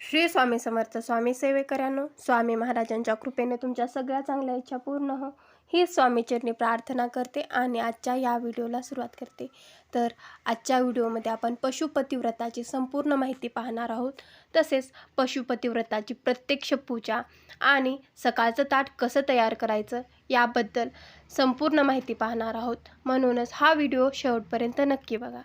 श्री स्वामी समर्थ स्वामी सेवेकरांनो, स्वामी महाराजांच्या कृपेने तुमच्या सगळ्या चांगल्या इच्छा पूर्ण हो ही स्वामीचरणी प्रार्थना करते आणि आजच्या या व्हिडिओला सुरुवात करते। तर आजच्या व्हिडिओमध्ये आपण पशुपतिव्रताची संपूर्ण माहिती पाहणार आहोत। तसेच पशुपतिव्रताची प्रत्यक्ष पूजा आणि सकाळचं ताट कसं तयार करायचं याबद्दल संपूर्ण माहिती पाहणार आहोत। म्हणूनच हा व्हिडिओ शेवटपर्यंत नक्की बघा।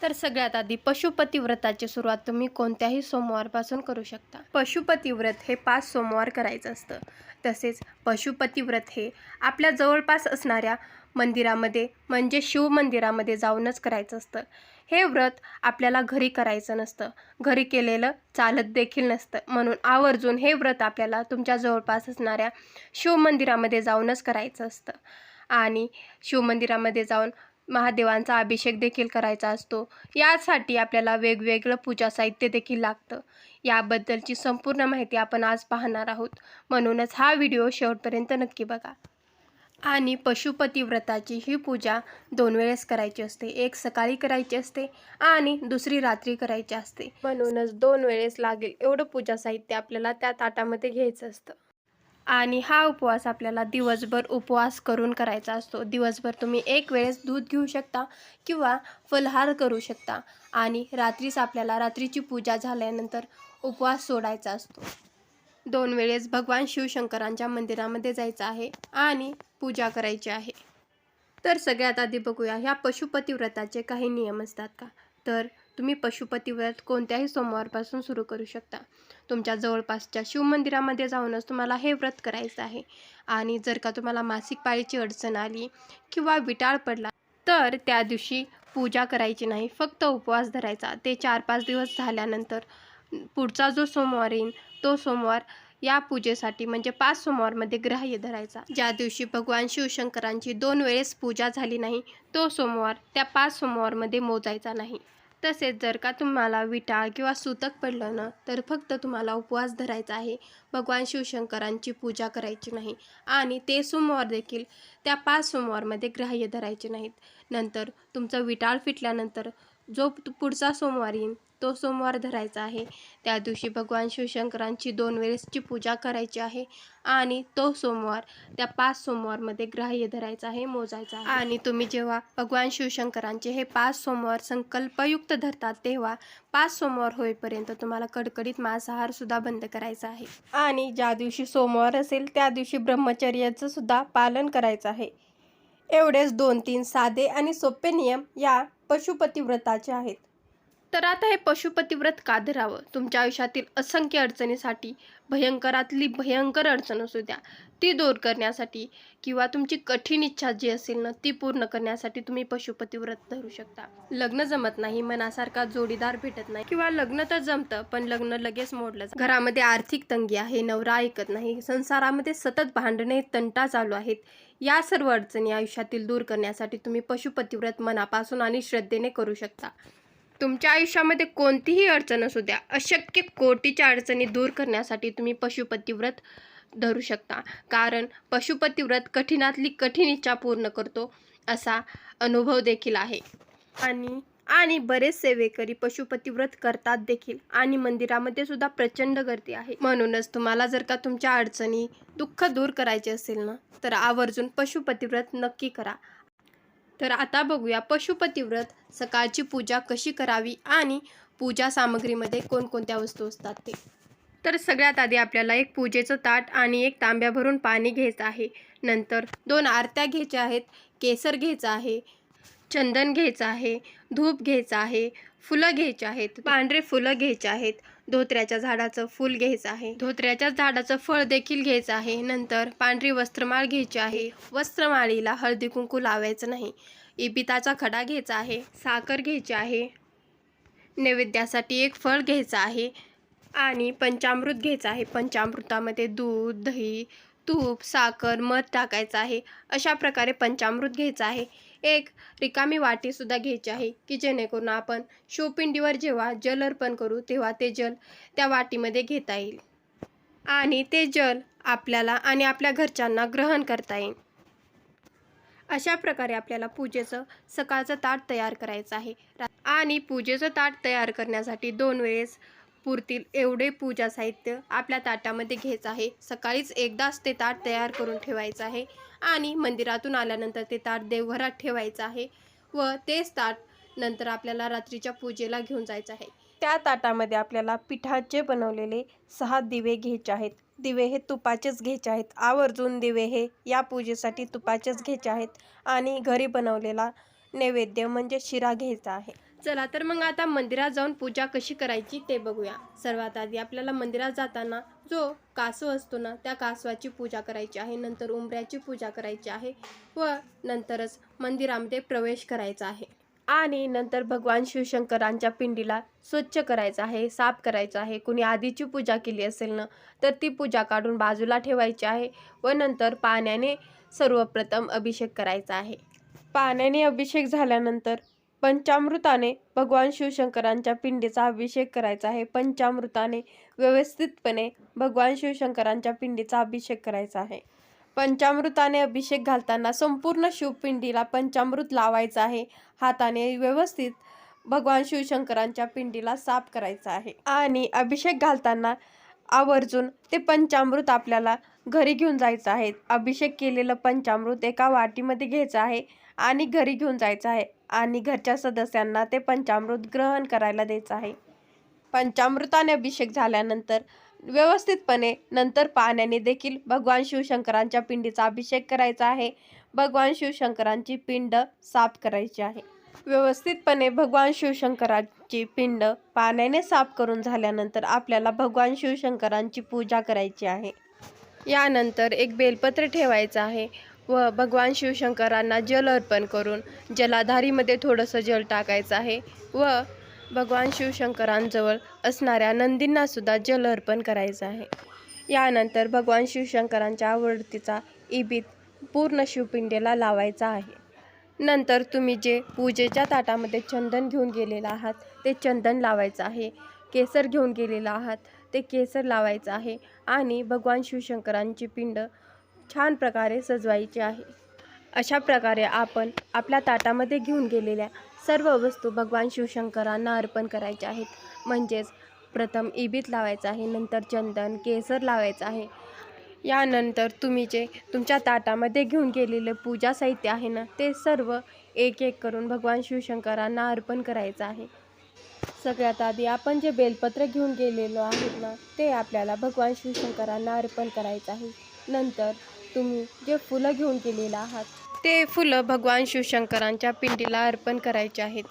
तर सगळ्यात आधी पशुपतिव्रताची सुरुवात तुम्ही कोणत्याही सोमवारपासून करू शकता। पशुपतिव्रत हे 5 सोमवार करायचं असतं। तसेच पशुपतिव्रत हे आपल्या जवळपास असणाऱ्या मंदिरामध्ये म्हणजे शिव मंदिरामध्ये जाऊनच करायचं असतं। हे व्रत आपल्याला घरी करायचं नसतं, घरी केलेलं चालत देखील नसतं। म्हणून आवर्जून हे व्रत आपल्याला तुमच्या जवळपास असणाऱ्या शिव मंदिरामध्ये जाऊनच करायचं असतं आणि शिव मंदिरामध्ये जाऊन महादेवांचा अभिषेक देखील करायचा असतो। यासाठी आपल्याला वेगवेगळं पूजा साहित्य देखील लागतं। याबद्दलची संपूर्ण माहिती आपण आज पाहणार आहोत, म्हणूनच हा व्हिडिओ शेवटपर्यंत नक्की बघा। आणि पशुपतिव्रताची ही पूजा 2 वेळेस करायची असते, एक सकाळी करायची असते आणि दुसरी रात्री करायची असते। म्हणूनच 2 वेळेस लागेल एवढं पूजा साहित्य आपल्याला त्या ताटामध्ये घ्यायचं असतं। आणि हा उपवास आपल्याला दिवसभर उपवास करून करायचा असतो। दिवसभर तुम्ही एक वेळेस दूध घेऊ शकता किंवा फलाहार करू शकता आणि रात्रीच आपल्याला रात्रीची पूजा झाल्यानंतर उपवास सोडायचा असतो। 2 वेळेस भगवान शिवशंकरांच्या मंदिरामध्ये जायचं आहे आणि पूजा करायची आहे। तर सगळ्यात आधी बघूया ह्या पशुपतिव्रताचे काही नियम असतात का। तर तुम्ही पशुपतिव्रत कोणत्याही सोमवारपासून सुरू करू शकता। तुमच्या जवळपासच्या शिवमंदिरामध्ये जाऊनच तुम्हाला हे व्रत करायचं आहे। आणि जर का तुम्हाला मासिक पाळीची अडचण आली किंवा विटाळ पडला तर त्या दिवशी पूजा करायची नाही, फक्त उपवास धरायचा। ते 4-5 दिवस झाल्यानंतर पुढचा जो सोमवार येईल तो सोमवार या पूजेसाठी म्हणजे 5 सोमवारमध्ये ग्राह्य धरायचा। ज्या दिवशी भगवान शिवशंकरांची 2 वेळेस पूजा झाली नाही तो सोमवार त्या 5 सोमवारमध्ये मोजायचा नाही। तसेच जर का तुम्हाला विटाळ किंवा सूतक पडलं ना तर फक्त तुम्हाला उपवास धरायचा आहे, भगवान शिवशंकरांची पूजा करायची नाही आणि ते सोमवार देखील त्या 5 सोमवारमध्ये ग्राह्य धरायचे नाहीत। नंतर तुमचं विटाळ फिटल्यानंतर जो पुढचा सोमवार येईल तो सोमवार धरायचा आहे। त्या दिवशी भगवान शिवशंकरांची 2 वेळेसची पूजा करायची आहे आणि तो सोमवार त्या 5 सोमवारमध्ये ग्राह्य धरायचा आहे, मोजायचा आहे। आणि तुम्ही जेव्हा भगवान शिवशंकरांचे हे 5 सोमवार संकल्पयुक्त धरतात तेव्हा 5 सोमवार होईपर्यंत तुम्हाला कडकडीत मांसाहार सुद्धा बंद करायचा आहे। आणि ज्या दिवशी सोमवार असेल त्या दिवशी ब्रह्मचर्याचं सुद्धा पालन करायचं आहे। एवढेच 2-3 साधे आणि सोपे नियम या पशुपतिव्रताचे आहेत। तर आता हे पशुपतिव्रत का धरावं। तुमच्या आयुष्यातील असंख्य अडचणीसाठी भयंकरातली भयंकर अडचण असू द्या ती दूर करण्यासाठी किंवा तुमची कठीण इच्छा जी असेल ना ती पूर्ण करण्यासाठी तुम्ही पशुपतिव्रत धरू शकता। लग्न जमत नाही, मनासारखा जोडीदार भेटत नाही किंवा लग्न तर जमतं पण लग्न लगेच मोडलं जातं, घरामध्ये आर्थिक तंगी आहे, नवरा ऐकत नाही, संसारामध्ये सतत भांडणे तंटा चालू आहेत, या सर्व अडचणी आयुष्यातील दूर करण्यासाठी तुम्ही पशुपतिव्रत मनापासून आणि श्रद्धेने करू शकता। तुमच्या आयुष्यामध्ये कोणतीही अडचण असू द्या, अशक्य कोटीच्या अडचणी दूर करण्यासाठी तुम्ही पशुपतिव्रत धरू शकता। कारण पशुपतिव्रत कठीणातली कठीण इच्छा पूर्ण करतो असा अनुभव देखील आहे। आणि बरेच सेवेकरी पशुपतिव्रत करतात देखील आणि मंदिरामध्ये सुद्धा प्रचंड गर्दी आहे। म्हणूनच तुम्हाला जर का तुमच्या अडचणी दुःख दूर करायचे असेल ना तर आवर्जून पशुपतिव्रत नक्की करा। तर आता बघूया पशुपतिव्रत सकाळची पूजा कशी करावी आणि पूजा सामग्रीमध्ये कोणकोणत्या वस्तू असतात ते। तर सगळ्यात आधी आपल्याला एक पूजेचं ताट आणि एक तांब्या भरून पाणी घ्यायचं आहे। नंतर 2 आरत्या घ्यायच्या आहेत, केसर घ्यायचं आहे, चंदन घ्यायचं आहे, धूप घ्यायचं आहे, फुलं घ्यायची आहेत, पांढरे फुलं घ्यायचे आहेत, धोत्र्याच्या झाडाचं फूल घ्यायचं आहे, धोत्र्याच्या झाडाचं फळ देखील घ्यायचं आहे। नंतर पांढरी वस्त्रमाळ घ्यायची आहे, वस्त्रमाळीला हळदी कुंकू लावायचं नाही, इबिताचा खडा घ्यायचा आहे, साखर घ्यायची आहे, नैवेद्यासाठी एक फळ घ्यायचं आहे आणि पंचामृत घ्यायचं आहे। पंचामृतामध्ये दूध, दही, तूप, साखर, मध टाकायचं आहे। अशा प्रकारे पंचामृत घ्यायचं आहे। एक रिकामी वाटीसुद्धा घ्यायची आहे की जेणेकरून आपण शिवपिंडीवर जेव्हा जल अर्पण करू तेव्हा ते जल त्या वाटीमध्ये घेता येईल आणि ते जल आपल्याला आणि आपल्या घरच्यांना ग्रहण करता येईल। अशा प्रकारे आपल्याला पूजेचं सकाळचं ताट तयार करायचं आहे। आणि पूजेचं ताट तयार करण्यासाठी 2 वेळेस पुरतील एवढे पूजा साहित्य आपल्या ताटामध्ये घ्यायचं आहे। सकाळीच एकदाच ते ताट तयार करून ठेवायचं आहे आणि मंदिरातून आल्यानंतर ते ताट देवघरात ठेवायचं आहे व तेच ताट नंतर आपल्याला रात्रीच्या पूजेला घेऊन जायचं आहे। त्या ताटामध्ये आपल्याला पिठाचे बनवलेले 6 दिवे घ्यायचे आहेत। दिवे हे तुपाचेच घ्यायचे आहेत। आवर्जून दिवे हे या पूजेसाठी तुपाचेच घ्यायचे आहेत आणि घरी बनवलेला नैवेद्य म्हणजे शिरा घ्यायचा आहे। चला तर मग आता मंदिरात जाऊन पूजा कशी करायची ते बघूया। सर्वात आधी आपल्याला मंदिरात जाताना जो कासव असतो ना, त्या कासवाची पूजा करायची आहे। नंतर उंबऱ्याची पूजा करायची आहे व नंतरच मंदिरामध्ये प्रवेश करायचा आहे आणि नंतर भगवान शिवशंकरांच्या पिंडीला स्वच्छ करायचं आहे, साफ करायचं आहे। कुणी आधीची पूजा केली असेल ना तर ती पूजा काढून बाजूला ठेवायची आहे व नंतर पाण्याने सर्वप्रथम अभिषेक करायचा आहे। पाण्याने अभिषेक झाल्यानंतर पंचामृताने भगवान शिवशंकरांच्या पिंडीचा अभिषेक करायचा आहे। पंचामृताने व्यवस्थितपणे भगवान शिवशंकरांच्या पिंडीचा अभिषेक करायचा आहे। पंचामृताने अभिषेक घालताना संपूर्ण शिवपिंडीला पंचामृत लावायचं आहे। हाताने व्यवस्थित भगवान शिवशंकरांच्या पिंडीला साफ करायचं आहे आणि अभिषेक घालताना आवर्जून ते पंचामृत आपल्याला घरी घेऊन जायचं आहे। अभिषेक केलेलं पंचामृत एका वाटीमध्ये घ्यायचं आहे आणि घरी घेऊन जायचं आहे आणि घरच्या सदस्यांना ते पंचामृत ग्रहण करायला द्यायचं आहे। पंचामृताने अभिषेक झाल्यानंतर व्यवस्थितपणे नंतर पाण्याने देखील भगवान शिवशंकरांच्या पिंडीचा अभिषेक करायचा आहे। भगवान शिवशंकरांची पिंड साफ करायची आहे। व्यवस्थितपणे भगवान शिवशंकरांची पिंड पाण्याने साफ करून झाल्यानंतर आपल्याला भगवान शिवशंकरांची पूजा करायची आहे। यानंतर एक बेलपत्र ठेवायचं आहे व भगवान शिवशंकरांना जल अर्पण करून जलाधारीमध्ये थोडंसं जल टाकायचं आहे व भगवान शिवशंकरांजवळ असणाऱ्या नंदींना सुद्धा जल अर्पण करायचं आहे। यानंतर भगवान शिवशंकरांच्या आवडतीचा इबीत पूर्ण शिवपिंडीला लावायचा आहे। नंतर तुम्ही जे पूजेच्या ताटामध्ये चंदन घेऊन गेलेला आहात ते चंदन लावायचं आहे। केसर घेऊन गेलेला आहात ते केसर लावायचं आहे आणि भगवान शिवशंकरांची पिंड छान प्रकारे सजवायची आहे। अशा प्रकारे आपण आपल्या ताटामध्ये घेऊन गेलेल्या सर्व वस्तू भगवान शिवशंकरांना अर्पण करायच्या आहेत। म्हणजेच प्रथम इबीत लावायचं आहे, नंतर चंदन, केसर लावायचं आहे। यानंतर तुम्ही जे तुमच्या ताटामध्ये घेऊन गेलेले पूजा साहित्य आहे ना ते सर्व एक एक करून भगवान शिवशंकरांना अर्पण करायचं आहे। सगळ्यात आधी आपण जे बेलपत्र घेऊन गेलेलो आहोत ना ते आपल्याला भगवान शिवशंकरांना अर्पण करायचं आहे। नंतर तुम्ही जे फुलं घेऊन गेलेला आहात ते फुलं भगवान शिवशंकरांच्या पिंडीला अर्पण करायचे आहेत।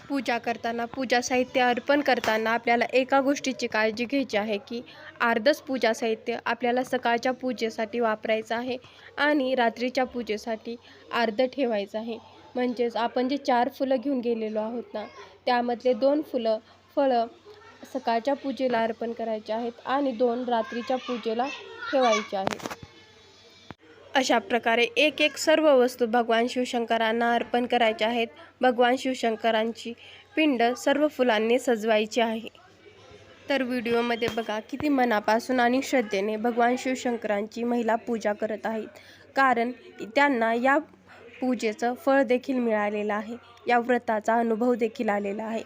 पूजा करताना, पूजा साहित्य अर्पण करताना आपल्याला एका गोष्टीची काळजी घ्यायची आहे की अर्धच पूजा साहित्य आपल्याला सकाळच्या पूजेसाठी वापरायचं आहे आणि रात्रीच्या पूजेसाठी अर्ध ठेवायचं आहे। म्हणजेच आपण जे 4 फुलं घेऊन गेलेलो आहोत ना त्यामधले 2 फळं सकाळच्या पूजेला अर्पण करायचे आहेत आणि 2 रात्रीच्या पूजेला ठेवायचे आहेत। अशा प्रकारे एक एक सर्व वस्तू भगवान शिवशंकरांना अर्पण करायच्या आहेत। भगवान शिवशंकरांची पिंड सर्व फुलांनी सजवायची आहे। तर व्हिडिओमध्ये बघा किती मनापासून आणि श्रद्धेने भगवान शिवशंकरांची महिला पूजा करत आहेत, कारण त्यांना या पूजेचं फळ देखील मिळालेलं आहे, या व्रताचा अनुभव देखील आलेला आहे।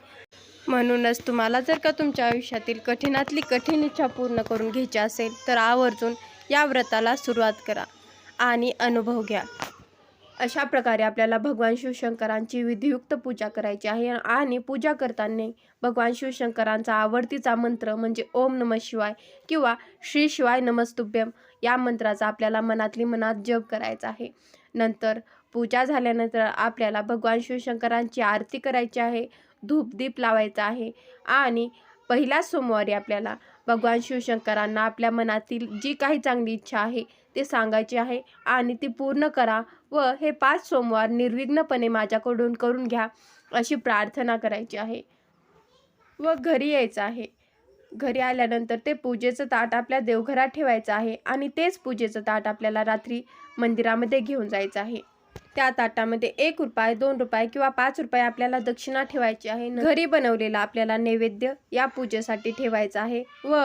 म्हणूनच तुम्हाला जर का तुमच्या आयुष्यातील कठीणातली कठीण इच्छा पूर्ण करून घ्यायची असेल तर आवर्जून या व्रताला सुरुवात करा आणि अनुभव घ्या। अशा प्रकारे आपल्याला भगवान शिवशंकरांची विधियुक्त पूजा करायची आहे आणि पूजा करताना भगवान शिवशंकरांचा आवडतीचा मंत्र म्हणजे ओम नमः शिवाय किंवा श्री शिवाय नमस्तुभ्यम या मंत्राचा आपल्याला मनातली मनात जप करायचा आहे। नंतर पूजा झाल्यानंतर आपल्याला भगवान शिवशंकरांची आरती करायची आहे, धूपदीप लावायचा आहे आणि पहिल्या सोमवारी आपल्याला भगवान शिवशंकरांना आपल्या मनातील जी काही चांगली इच्छा आहे ते सांगायची आहे आणि ती पूर्ण करा व हे 5 सोमवार निर्विघ्नपणे माझ्याकडून करून घ्या अशी प्रार्थना करायची आहे व घरी यायचं आहे। घरी आल्यानंतर ते पूजेचं ताट आपल्या देवघरात ठेवायचं आहे आणि तेच पूजेचं ताट आपल्याला रात्री मंदिरामध्ये घेऊन जायचं आहे। त्या ताटामध्ये 1 रुपये, 2 रुपये किंवा 5 रुपये आपल्याला दक्षिणा ठेवायची आहे। घरी बनवलेला आपल्याला नैवेद्य या पूजेसाठी ठेवायचा आहे व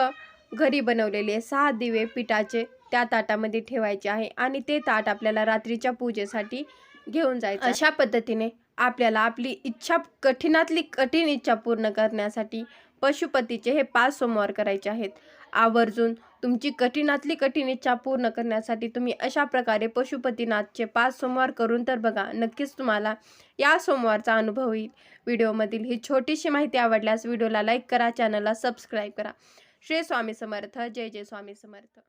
घरी बनवलेले 6 दिवे पिठाचे त्या ताटामध्ये ठेवायचे आहे आणि ते ताट आपल्याला रात्रीच्या पूजेसाठी घेऊन जायचं। अशा पद्धतीने आपल्याला आपली इच्छा, कठीणातली कठीण इच्छा पूर्ण करण्यासाठी पशुपतीचे हे 5 सोमवार करायचे आहेत. आवर्जून तुमची कठीणातली कठीण इच्छा पूर्ण करण्यासाठी तुम्ही अशा प्रकारे पशुपतीनाथचे 5 सोमवार करून तर बघा. नक्कीच तुम्हाला या सोमवारचा अनुभव येईल. व्हिडिओमधील ही छोटीशी माहिती आवडल्यास व्हिडिओला लाईक करा, चॅनलला सबस्क्राईब करा. श्री स्वामी समर्थ. जय जय स्वामी समर्थ.